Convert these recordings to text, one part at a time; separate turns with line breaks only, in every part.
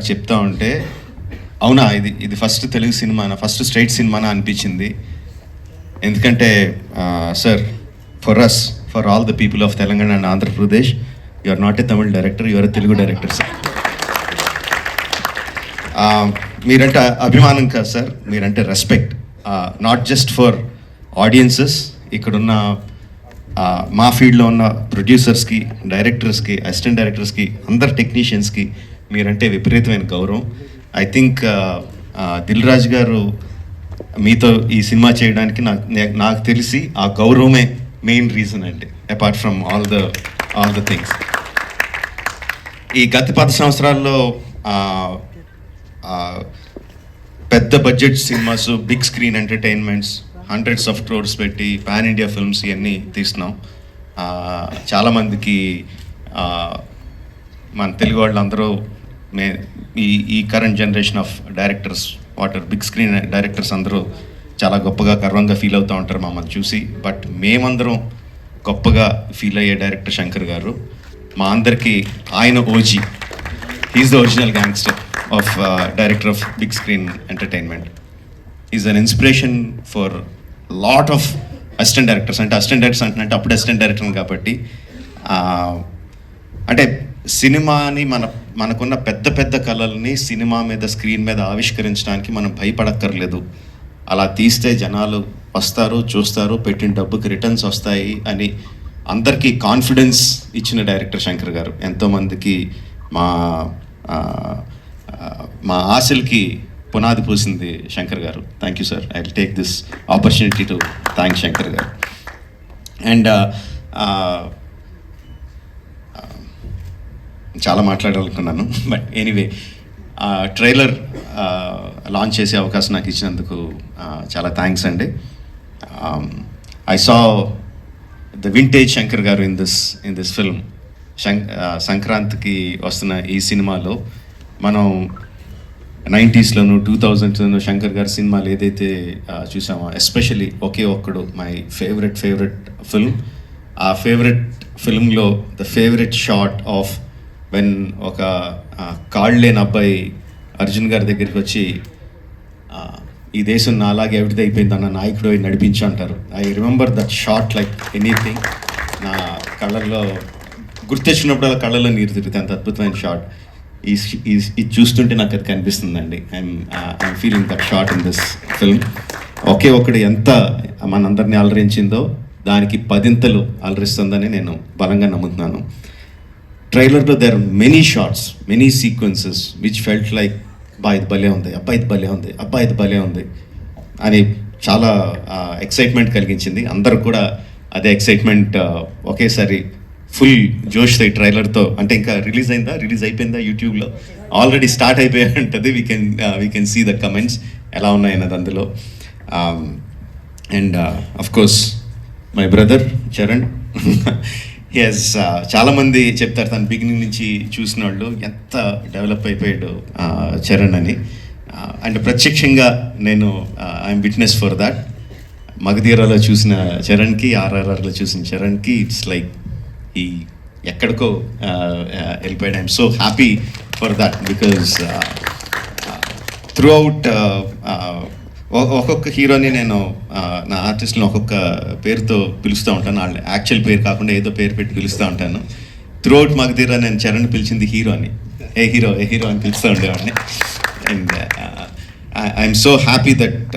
ఇందాక చెప్తా ఉంటే అవునా ఇది ఫస్ట్ తెలుగు సినిమానా, ఫస్ట్ స్ట్రైట్ సినిమానా అనిపించింది. ఎందుకంటే sir, for all the people of Telangana and Andhra Pradesh, you are not a Tamil director, you are a Telugu director sir. మీరంటే అభిమానం కాదు సార్, మీరంటే respect. Not just for audiences, ఇక్కడున్న మా ఫీల్డ్లో ఉన్న ప్రొడ్యూసర్స్కి, డైరెక్టర్స్కి, అసిస్టెంట్ డైరెక్టర్స్కి, అందరు టెక్నీషియన్స్కి మీరంటే విపరీతమైన గౌరవం. ఐ థింక్ దిల్ రాజు గారు మీతో ఈ సినిమా చేయడానికి నాకు తెలిసి ఆ గౌరవమే మెయిన్ రీజన్ అండి, apart from all the things. ఈ గత 10 సంవత్సరాల్లో పెద్ద budget cinemas, big screen entertainments, hundreds of crores పెట్టి పాన్ ఇండియా ఫిల్మ్స్ ఇవన్నీ తీస్తున్నాం. చాలామందికి మన తెలుగు వాళ్ళందరూ ఈ current generation of directors, big screen directors అందరూ చాలా గొప్పగా, గర్వంగా ఫీల్ అవుతూ ఉంటారు మమ్మల్ని చూసి. బట్ మేమందరం గొప్పగా ఫీల్ అయ్యే డైరెక్టర్ శంకర్ గారు. మా అందరికీ ఆయన OG, he's the original gangster of director of big screen entertainment. Is an inspiration for lot of assistant directors. అంటే అసిస్టెంట్ డైరెక్టర్స్ అంటే అప్పుడు అసిస్టెంట్ డైరెక్టర్ కాబట్టి, అంటే సినిమాని మనకున్న పెద్ద కళల్ని సినిమా మీద, స్క్రీన్ మీద ఆవిష్కరించడానికి మనం భయపడక్కర్లేదు. అలా తీస్తే జనాలు వస్తారు, చూస్తారు, పెట్టిన డబ్బుకి రిటర్న్స్ వస్తాయి అని అందరికీ కాన్ఫిడెన్స్ ఇచ్చిన డైరెక్టర్ శంకర్ గారు. ఎంతోమందికి మా ఆశలకి పునాది పూసింది శంకర్ గారు. Thank you sir. I will take this opportunity to thank Shankar గారు. అండ్ చాలా మాట్లాడాలనుకున్నాను, బట్ ఎనీవే, ట్రైలర్ లాంచ్ చేసే అవకాశం నాకు ఇచ్చినందుకు చాలా థ్యాంక్స్ అండి. I saw the vintage Shankar గారు ఇన్ దిస్ ఫిల్మ్. సంక్రాంతికి వస్తున్న ఈ సినిమాలో మనం 90sలోను 2000sలోను శంకర్ గారి సినిమాలు ఏదైతే చూసామో, especially Oke Okkadu my favourite film. ఆ ఫేవరెట్ ఫిల్మ్లో the favourite shot of when ఒక కాళ్ళు లేని అబ్బాయి అర్జున్ గారి దగ్గరికి వచ్చి, ఈ దేశం నా అలాగే ఎవరిది అయిపోయింది అన్న నాయకుడు నడిపించి అంటారు. I remember that shot like anything. నా కళ్ళల్లో గుర్తొచ్చినప్పుడు అలా కళ్ళల్లో నీరు తిరుగుతుంది. అంత అద్భుతమైన షాట్. ఇది చూస్తుంటే నాకు అది కనిపిస్తుందండి. I'm feeling that shot in this film. ఒకే ఒకటి ఎంత మనందరినీ అలరించిందో దానికి 10ంతలు అలరిస్తుందని నేను బలంగా నమ్ముతున్నాను. ట్రైలర్లో there are many shots, many sequences which felt like ఇది భలే ఉంది, ఇది భలే ఉంది అని చాలా ఎక్సైట్మెంట్ కలిగించింది. అందరూ కూడా అదే ఎక్సైట్మెంట్ ఒకేసారి ఫుల్ జోష్తో ఈ ట్రైలర్తో. అంటే ఇంకా రిలీజ్ అయిపోయిందా యూట్యూబ్లో? ఆల్రెడీ స్టార్ట్ అయిపోయి ఉంటుంది. We can see the comments ఎలా ఉన్నాయన్నది అందులో. And of course my brother Charan, yes, చాలామంది చెప్తారు తను బిగినింగ్ నుంచి చూసిన వాళ్ళు ఎంత డెవలప్ అయిపోయాడు చరణ్ అని. అండ్ ప్రత్యక్షంగా నేను ఐఎమ్ విట్నెస్ ఫర్ దాట్. మగధీరాలో చూసిన చరణ్కి, ఆర్ఆర్ఆర్లో చూసిన చరణ్కి ఇట్స్ లైక్ ఈ ఎక్కడికో వెళ్ళిపోయాడు. I'm so happy for that because through out ఒక్కొక్క హీరోని నేను నా ఆర్టిస్ట్ని ఒక్కొక్క పేరుతో పిలుస్తూ ఉంటాను. వాళ్ళ యాక్చువల్ పేరు కాకుండా ఏదో పేరు పెట్టి పిలుస్తూ ఉంటాను. త్రూ అవుట్ మగధీరా నేను చరణ్ పిలిచింది హీరో అని, ఏ హీరో అని పిలుస్తూ ఉండేవాడిని. And I'm so happy that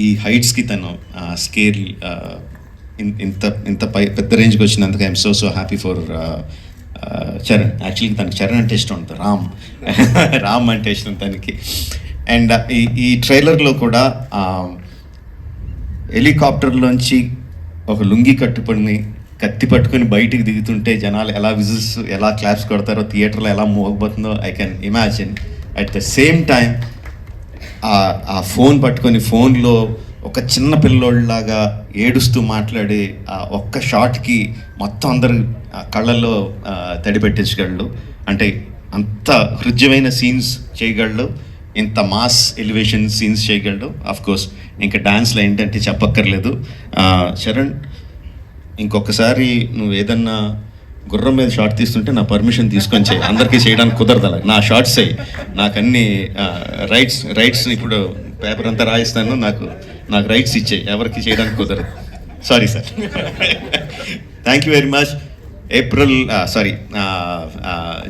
ఈ హైట్స్కి తను స్కేల్ ఇంత పెద్ద రేంజ్కి వచ్చినందుకు I'm so happy for Charan. Actually తనకి చరణ్ అంటే ఇష్టం ఉంటుంది, రామ్ అంటే ఇష్టం తనకి. అండ్ ఈ ట్రైలర్లో కూడా హెలికాప్టర్లోంచి ఒక లుంగి కట్టుకొని కత్తి పట్టుకొని బయటికి దిగుతుంటే జనాలు ఎలా విజిల్స్, ఎలా క్లాప్స్ కొడతారో, థియేటర్లో ఎలా మూవ్ అయిపోతుందో I can imagine. At the same time ఆ ఫోన్ పట్టుకొని ఫోన్లో ఒక చిన్న పిల్లోళ్ళలాగా ఏడుస్తూ మాట్లాడే ఆ ఒక్క షాట్కి మొత్తం అందరు కళ్ళల్లో తడి పెట్టించగలడు. అంటే అంత హృద్యమైన సీన్స్ చేయగలడు, ఇంత మాస్ ఎలివేషన్ సీన్స్ చేయగలడు. ఆఫ్ కోర్స్ ఇంకా డాన్స్లో ఏంటంటే చెప్పక్కర్లేదు. చరణ్, ఇంకొకసారి నువ్వు ఏదన్నా గుర్రం మీద షార్ట్ తీస్తుంటే నా పర్మిషన్ తీసుకొని చేయి, అందరికీ చేయడానికి కుదరదు అలా, నా షార్ట్స్ అయ్యి నాకు అన్ని రైట్స్ ఇప్పుడు పేపర్ అంతా రాయిస్తాను, నాకు రైట్స్ ఇచ్చేయి, ఎవరికి చేయడానికి కుదరదు. Sorry sir. Thank you very much.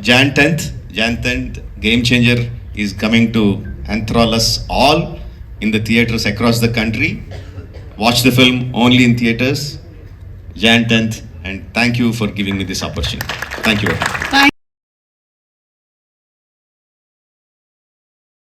Jan 10th, Game Changer is coming to enthrall us all in the theatres across the country. Watch the film only in theatres, Jan 10th, and thank you for giving me this opportunity. Thank you.